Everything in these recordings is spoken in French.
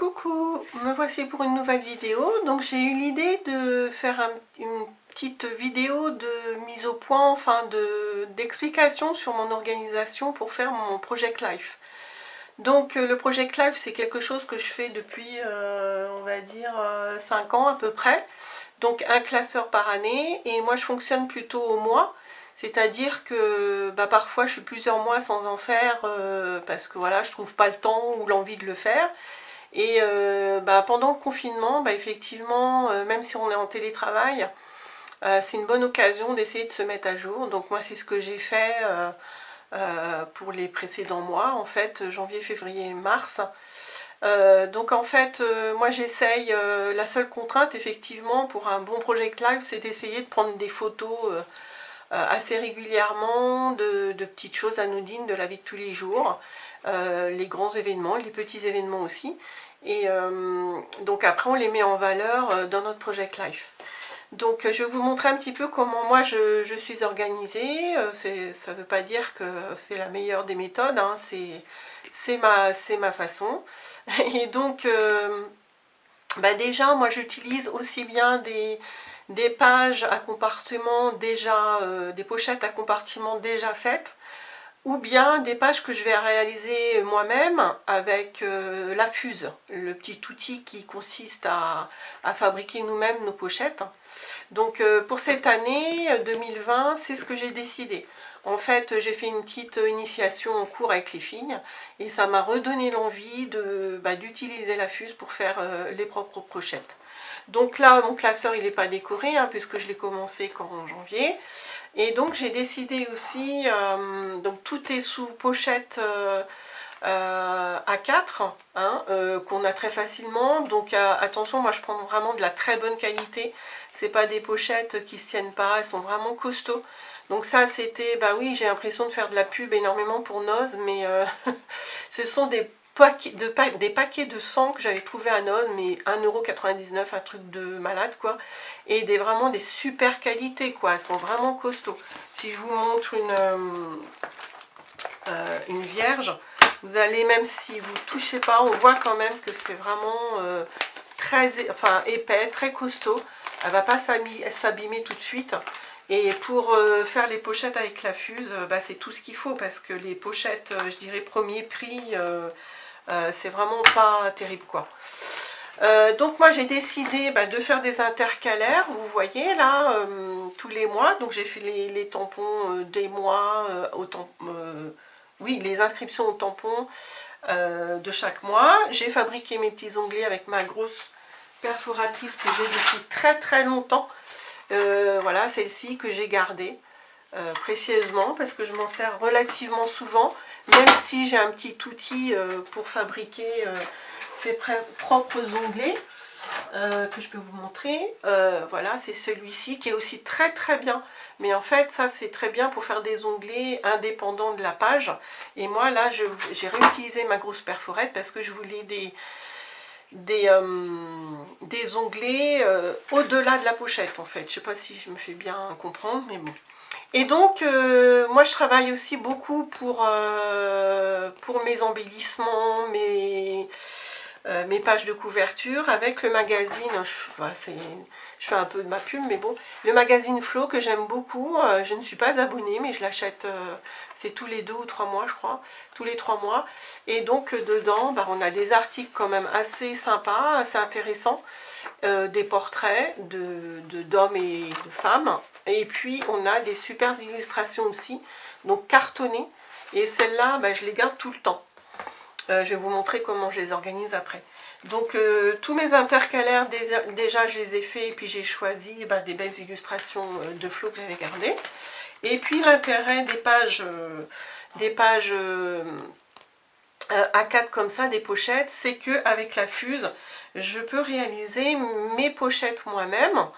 Coucou, me voici pour une nouvelle vidéo. Donc j'ai eu l'idée de faire une petite vidéo de mise au point, enfin d'explication sur mon organisation pour faire mon Project Life. Donc le Project Life, c'est quelque chose que je fais depuis, on va dire, 5 ans à peu près. Donc un classeur par année, et moi je fonctionne plutôt au mois. C'est-à-dire que parfois je suis plusieurs mois sans en faire parce que voilà, je trouve pas le temps ou l'envie de le faire. Et pendant le confinement, effectivement, même si on est en télétravail, c'est une bonne occasion d'essayer de se mettre à jour. Donc moi, c'est ce que j'ai fait pour les précédents mois, en fait, janvier, février, mars. Donc en fait, moi j'essaye, la seule contrainte, effectivement, pour un bon Project Live, c'est d'essayer de prendre des photos assez régulièrement de petites choses anodines de la vie de tous les jours, les grands événements et les petits événements aussi. Et donc après on les met en valeur dans notre Project Life. Donc je vais vous montrer un petit peu comment moi je suis organisée. Ça ne veut pas dire que c'est la meilleure des méthodes, hein, c'est ma façon. Et donc déjà moi j'utilise aussi bien des pages à compartiments déjà, des pochettes à compartiments déjà faites, ou bien des pages que je vais réaliser moi-même avec la Fuse, le petit outil qui consiste à fabriquer nous-mêmes nos pochettes. Donc pour cette année 2020, c'est ce que j'ai décidé. En fait, j'ai fait une petite initiation en cours avec les filles et ça m'a redonné l'envie d'utiliser la Fuse pour faire les propres pochettes. Donc là, mon classeur, il n'est pas décoré, hein, puisque je l'ai commencé qu'en janvier. Et donc, j'ai décidé aussi, donc tout est sous pochette A4, hein, qu'on a très facilement. Donc, attention, moi, je prends vraiment de la très bonne qualité. C'est pas des pochettes qui se tiennent pas, elles sont vraiment costauds. Donc ça, c'était, oui, j'ai l'impression de faire de la pub énormément pour Noz, mais ce sont des paquets de 100 que j'avais trouvé à Noz, mais 1,99 €, un truc de malade quoi. Et vraiment des super qualités quoi, elles sont vraiment costauds. Si je vous montre une vierge, vous allez, même si vous touchez pas, on voit quand même que c'est vraiment très épais, très costaud. Elle va pas s'abîmer tout de suite. Et pour faire les pochettes avec la Fuse, c'est tout ce qu'il faut, parce que les pochettes, je dirais premier prix, c'est vraiment pas terrible quoi. Donc moi j'ai décidé de faire des intercalaires, vous voyez là, tous les mois. Donc j'ai fait les tampons des mois, oui, les inscriptions au tampon de chaque mois. J'ai fabriqué mes petits onglets avec ma grosse perforatrice que j'ai depuis très très longtemps. Voilà, celle-ci que j'ai gardée précieusement parce que je m'en sers relativement souvent, même si j'ai un petit outil pour fabriquer ses propres onglets que je peux vous montrer. Voilà, c'est celui-ci qui est aussi très très bien. Mais en fait, ça c'est très bien pour faire des onglets indépendants de la page. Et moi là, j'ai réutilisé ma grosse perforette parce que je voulais des onglets au-delà de la pochette en fait. Je ne sais pas si je me fais bien comprendre, mais bon. Et donc, moi je travaille aussi beaucoup pour mes embellissements, mes pages de couverture avec le magazine. Je fais un peu de ma pub, mais bon. Le magazine Flow que j'aime beaucoup. Je ne suis pas abonnée, mais je l'achète, c'est tous les 2 ou 3 mois, je crois. Tous les 3 mois. Et donc, dedans, on a des articles quand même assez sympas, assez intéressants. Des portraits d'hommes et de femmes. Et puis, on a des super illustrations aussi, donc cartonnées. Et celles-là, je les garde tout le temps. Je vais vous montrer comment je les organise après. Donc tous mes intercalaires, déjà je les ai faits, et puis j'ai choisi des belles illustrations de Flow que j'avais gardées. Et puis l'intérêt des pages A4 comme ça, des pochettes, c'est qu'avec la Fuse, je peux réaliser mes pochettes moi-même.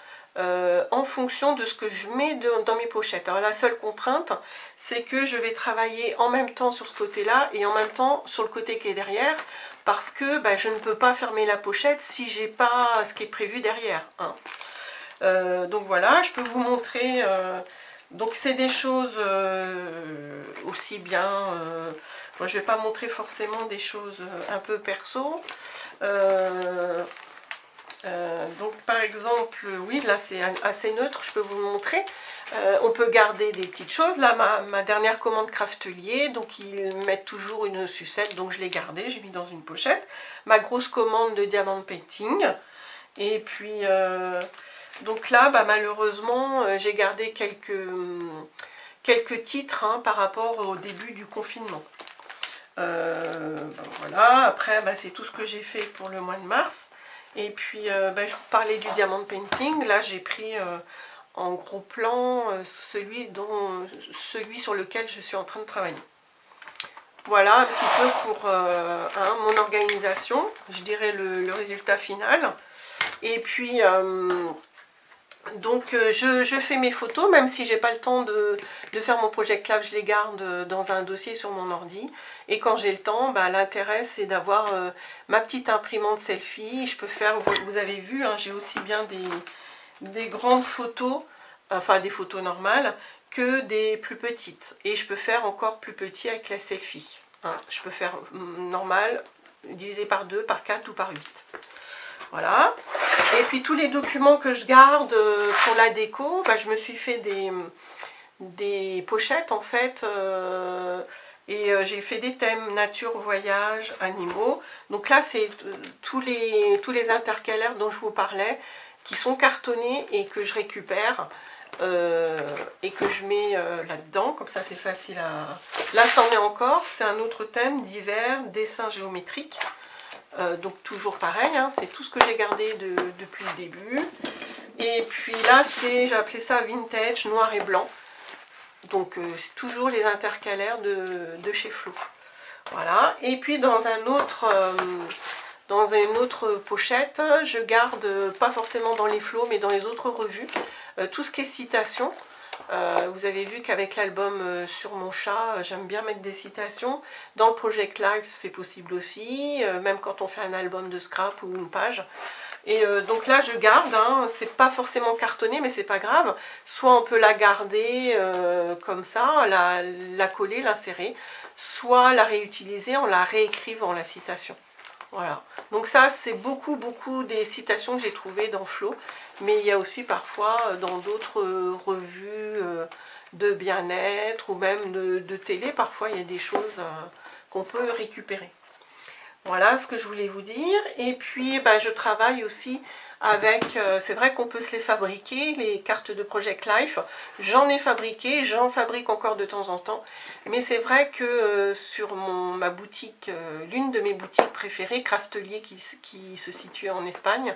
En fonction de ce que je mets dans mes pochettes. Alors la seule contrainte, c'est que je vais travailler en même temps sur ce côté-là et en même temps sur le côté qui est derrière, parce que je ne peux pas fermer la pochette si j'ai pas ce qui est prévu derrière, hein. Donc voilà, je peux vous montrer Donc c'est des choses aussi bien, moi je vais pas montrer forcément des choses un peu perso. Donc par exemple, oui là c'est assez neutre, je peux vous le montrer. On peut garder des petites choses. Là ma dernière commande Craftelier, donc ils mettent toujours une sucette, donc je l'ai gardée, j'ai mis dans une pochette. Ma grosse commande de diamant painting. Et puis donc là malheureusement j'ai gardé quelques titres hein, par rapport au début du confinement. Voilà, après c'est tout ce que j'ai fait pour le mois de mars. Et puis je vous parlais du diamant painting. Là j'ai pris en gros plan celui sur lequel je suis en train de travailler. Voilà un petit peu pour mon organisation, je dirais le résultat final. Et puis donc je fais mes photos, même si j'ai pas le temps de faire mon Project Lab, je les garde dans un dossier sur mon ordi. Et quand j'ai le temps, l'intérêt c'est d'avoir ma petite imprimante selfie. Je peux faire, vous avez vu, hein, j'ai aussi bien des grandes photos, enfin des photos normales, que des plus petites. Et je peux faire encore plus petit avec la selfie. Hein. Je peux faire normal, divisé par 2, par 4 ou par 8. Voilà. Et puis tous les documents que je garde pour la déco, je me suis fait des pochettes en fait. Et j'ai fait des thèmes nature, voyage, animaux. Donc là c'est tous les intercalaires dont je vous parlais qui sont cartonnés et que je récupère et que je mets là-dedans. Comme ça c'est facile à... Là c'en est encore, c'est un autre thème d'hiver, dessin géométrique. Donc toujours pareil, hein, c'est tout ce que j'ai gardé depuis le début. Et puis là, j'ai appelé ça vintage, noir et blanc. Donc c'est toujours les intercalaires de chez Flo. Voilà. Et puis dans une autre pochette, je garde, pas forcément dans les Flo, mais dans les autres revues, tout ce qui est citation. Vous avez vu qu'avec l'album sur mon chat, j'aime bien mettre des citations. Dans le Project Live, c'est possible aussi, même quand on fait un album de scrap ou une page. Et donc là, je garde, hein, c'est pas forcément cartonné, mais c'est pas grave. Soit on peut la garder comme ça, la coller, l'insérer, soit la réutiliser en la réécrivant, la citation. Voilà, donc ça c'est beaucoup des citations que j'ai trouvées dans Flo, mais il y a aussi parfois dans d'autres revues de bien-être ou même de télé, parfois il y a des choses qu'on peut récupérer. Voilà ce que je voulais vous dire. Et puis je travaille aussi avec, c'est vrai qu'on peut se les fabriquer, les cartes de Project Life. J'en ai fabriqué, j'en fabrique encore de temps en temps. Mais c'est vrai que sur ma boutique, l'une de mes boutiques préférées, Craftelier, qui se situe en Espagne,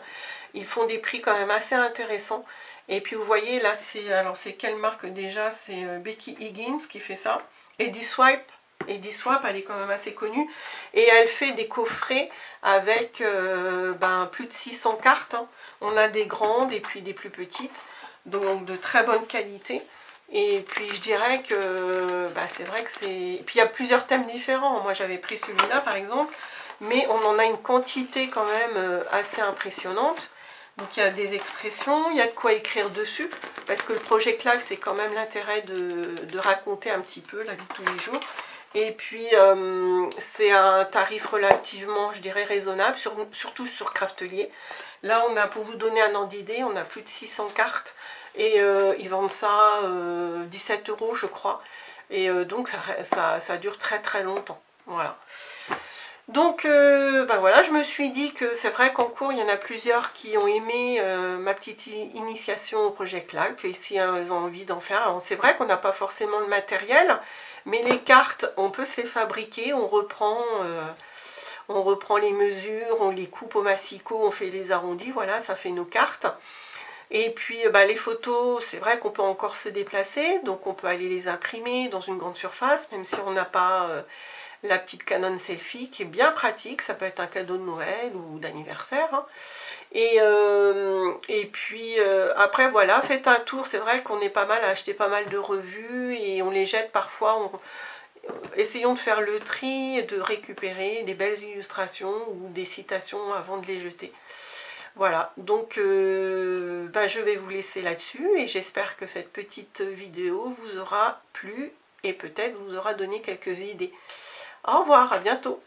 ils font des prix quand même assez intéressants. Et puis vous voyez là, c'est quelle marque déjà? C'est Becky Higgins qui fait ça. Eddie Swipe. Eddie Swap, elle est quand même assez connue. Et elle fait des coffrets avec plus de 600 cartes. Hein. On a des grandes et puis des plus petites. Donc de très bonne qualité. Et puis je dirais que c'est vrai que c'est... Et puis il y a plusieurs thèmes différents. Moi j'avais pris celui-là par exemple. Mais on en a une quantité quand même assez impressionnante. Donc il y a des expressions, il y a de quoi écrire dessus. Parce que le Project Live, c'est quand même l'intérêt de raconter un petit peu la vie de tous les jours. Et puis c'est un tarif relativement, je dirais, raisonnable, surtout sur Craftelier. Là, on a, pour vous donner un ordre d'idée, on a plus de 600 cartes. Et ils vendent ça 17 € je crois. Et donc ça dure très longtemps. Voilà. Donc voilà, je me suis dit que c'est vrai qu'en cours, il y en a plusieurs qui ont aimé ma petite initiation au Project Live. Et si elles ont envie d'en faire, c'est vrai qu'on n'a pas forcément le matériel, mais les cartes, on peut se les fabriquer, on reprend les mesures, on les coupe au massicot, on fait les arrondis, voilà, ça fait nos cartes. Et puis les photos, c'est vrai qu'on peut encore se déplacer, donc on peut aller les imprimer dans une grande surface, même si on n'a pas la petite Canon Selfie, qui est bien pratique, ça peut être un cadeau de Noël ou d'anniversaire. Hein. Et puis après voilà, faites un tour, c'est vrai qu'on est pas mal à acheter pas mal de revues et on les jette parfois. Essayons de faire le tri, de récupérer des belles illustrations ou des citations avant de les jeter. Voilà, donc je vais vous laisser là-dessus et j'espère que cette petite vidéo vous aura plu et peut-être vous aura donné quelques idées. Au revoir, à bientôt.